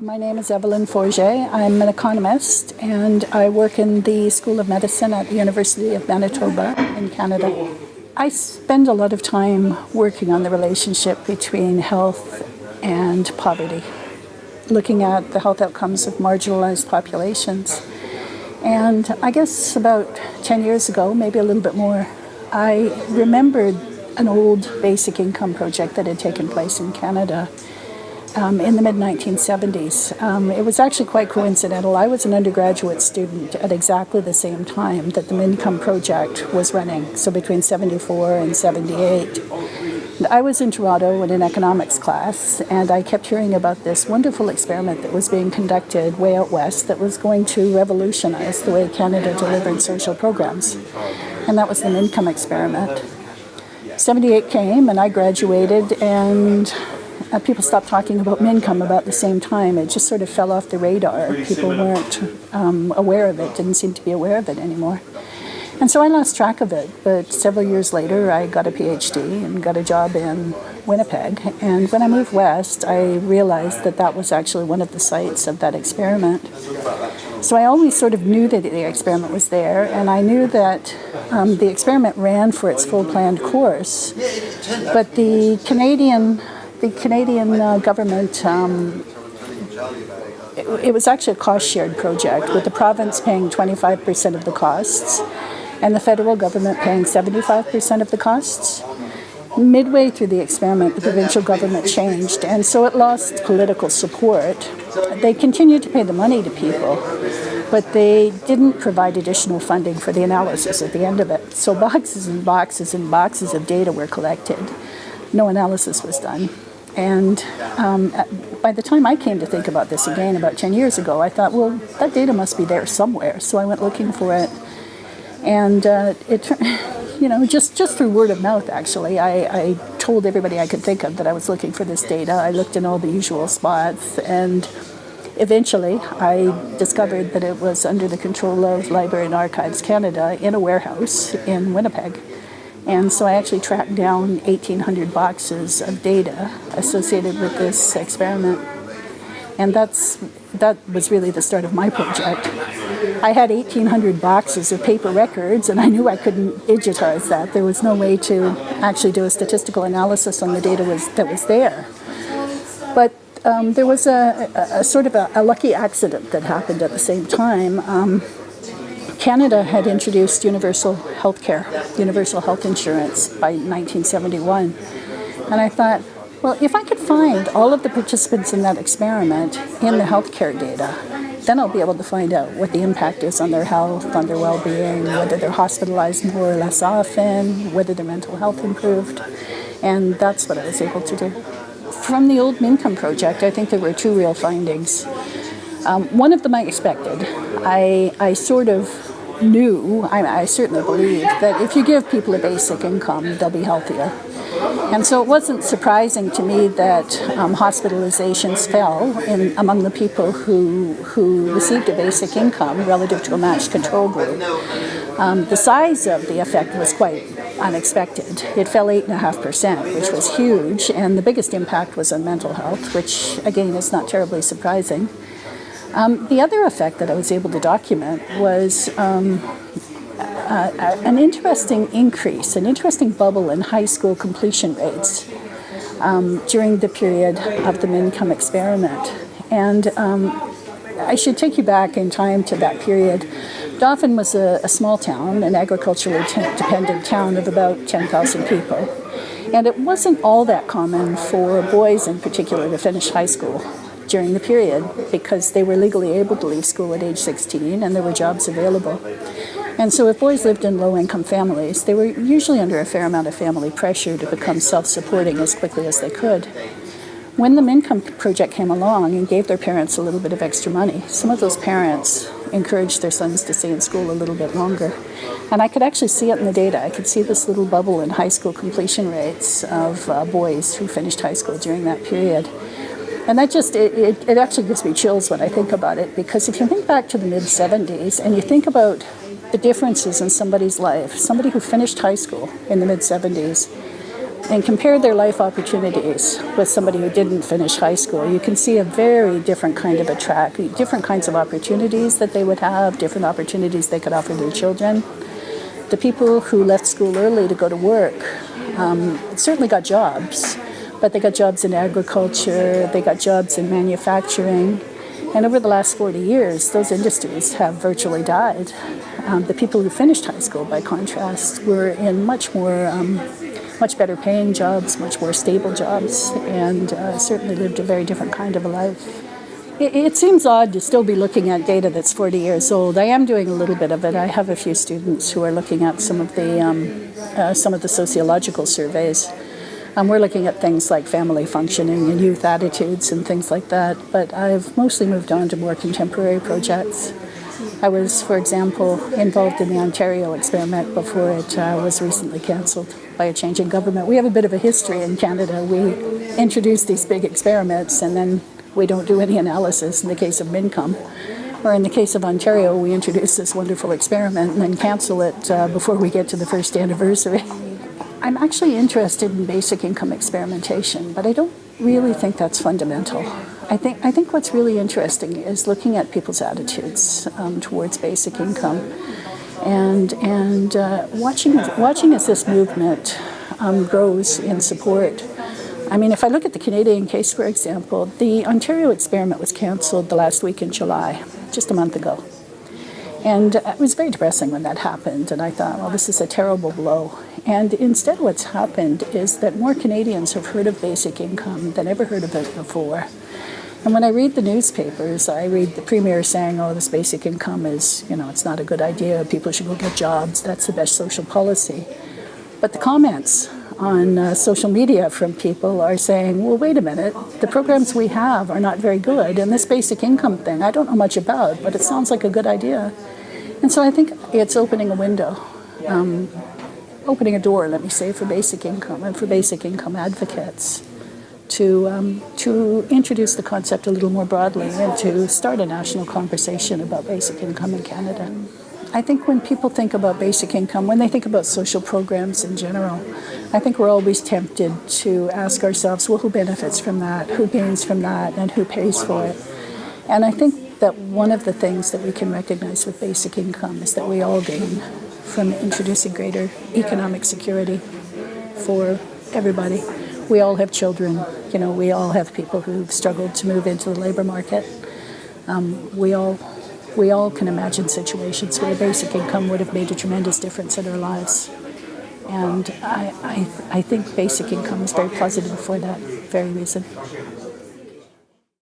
My name is Evelyn Forget. I'm an economist and I work in the School of Medicine at the University of Manitoba in Canada. I spend a lot of time working on the relationship between health and poverty, looking at the health outcomes of marginalized populations. And I guess about 10 years ago, maybe a little bit more, I remembered an old basic income project that had taken place in Canada in the mid-1970s. It was actually quite coincidental. I was an undergraduate student at exactly the same time that the Income Project was running, so between 74 and 78. I was in Toronto in an economics class, and I kept hearing about this wonderful experiment that was being conducted way out west that was going to revolutionize the way Canada delivered social programs. And that was the Income experiment. 78 came, and I graduated, and people stopped talking about Income about the same time. It just sort of fell off the radar. People weren't aware of it, didn't seem to be aware of it anymore. And so I lost track of it, but several years later I got a PhD and got a job in Winnipeg. And when I moved west, I realized that that was actually one of the sites of that experiment. So I always sort of knew that the experiment was there, and I knew that the experiment ran for its full planned course. But the Canadian government, it was actually a cost-shared project, with the province paying 25% of the costs and the federal government paying 75% of the costs. Midway through the experiment, the provincial government changed, and so it lost political support. They continued to pay the money to people, but they didn't provide additional funding for the analysis at the end of it. So boxes and boxes and boxes of data were collected. No analysis was done. And by the time I came to think about this again, about 10 years ago, I thought, well, that data must be there somewhere. So I went looking for it. And just through word of mouth, actually, I told everybody I could think of that I was looking for this data. I looked in all the usual spots, and eventually I discovered that it was under the control of Library and Archives Canada in a warehouse in Winnipeg. And so I actually tracked down 1,800 boxes of data associated with this experiment. And that was really the start of my project. I had 1,800 boxes of paper records, and I knew I couldn't digitize that. There was no way to actually do a statistical analysis on the data that was there. But there was a sort of a lucky accident that happened at the same time. Canada had introduced universal health care, universal health insurance by 1971. And I thought, well, if I could find all of the participants in that experiment in the healthcare data, then I'll be able to find out what the impact is on their health, on their well-being, whether they're hospitalized more or less often, whether their mental health improved. And that's what I was able to do. From the old Income Project, I think there were two real findings. One of them I expected. I sort of knew, I certainly believed, that if you give people a basic income, they'll be healthier. And so it wasn't surprising to me that hospitalizations fell among the people who received a basic income relative to a matched control group. The size of the effect was quite unexpected. It fell 8.5%, which was huge, and the biggest impact was on mental health, which again is not terribly surprising. The other effect that I was able to document was an interesting increase, an interesting bubble in high school completion rates during the period of the Income experiment. And I should take you back in time to that period. Dauphin was a small town, an agriculturally dependent town of about 10,000 people. And it wasn't all that common for boys in particular to finish high school during the period, because they were legally able to leave school at age 16 and there were jobs available. And so if boys lived in low-income families, they were usually under a fair amount of family pressure to become self-supporting as quickly as they could. When the Income Project came along and gave their parents a little bit of extra money, some of those parents encouraged their sons to stay in school a little bit longer. And I could actually see it in the data. I could see this little bubble in high school completion rates of boys who finished high school during that period. And that just, it actually gives me chills when I think about it, because if you think back to the mid-70s and you think about the differences in somebody's life, somebody who finished high school in the mid-70s and compare their life opportunities with somebody who didn't finish high school, you can see a very different kind of a track, different kinds of opportunities that they would have, different opportunities they could offer their children. The people who left school early to go to work certainly got jobs, but they got jobs in agriculture, they got jobs in manufacturing, and over the last 40 years, those industries have virtually died. The people who finished high school, by contrast, were in much better paying jobs, much more stable jobs, and certainly lived a very different kind of a life. It seems odd to still be looking at data that's 40 years old. I am doing a little bit of it. I have a few students who are looking at some of the sociological surveys. We're looking at things like family functioning and youth attitudes and things like that, but I've mostly moved on to more contemporary projects. I was, for example, involved in the Ontario experiment before it was recently cancelled by a change in government. We have a bit of a history in Canada. We introduce these big experiments and then we don't do any analysis in the case of Mincome. Or in the case of Ontario, we introduce this wonderful experiment and then cancel it before we get to the first anniversary. I'm actually interested in basic income experimentation, but I don't really think that's fundamental. I think what's really interesting is looking at people's attitudes towards basic income and watching as this movement grows in support. I mean, if I look at the Canadian case, for example, the Ontario experiment was cancelled the last week in July, just a month ago. And it was very depressing when that happened, and I thought, well, this is a terrible blow. And instead what's happened is that more Canadians have heard of basic income than ever heard of it before. And when I read the newspapers, I read the Premier saying, oh, this basic income is, it's not a good idea, people should go get jobs, that's the best social policy. But the comments on social media from people are saying, well, wait a minute, the programs we have are not very good, and this basic income thing, I don't know much about, but it sounds like a good idea. And so I think it's opening a window, opening a door, let me say, for basic income and for basic income advocates to introduce the concept a little more broadly and to start a national conversation about basic income in Canada. I think when people think about basic income, when they think about social programs in general, I think we're always tempted to ask ourselves, well, who benefits from that, who gains from that, and who pays for it? And I think that one of the things that we can recognize with basic income is that we all gain from introducing greater economic security for everybody. We all have children, we all have people who've struggled to move into the labor market. We all can imagine situations where basic income would have made a tremendous difference in our lives. And I think basic income is very positive for that very reason.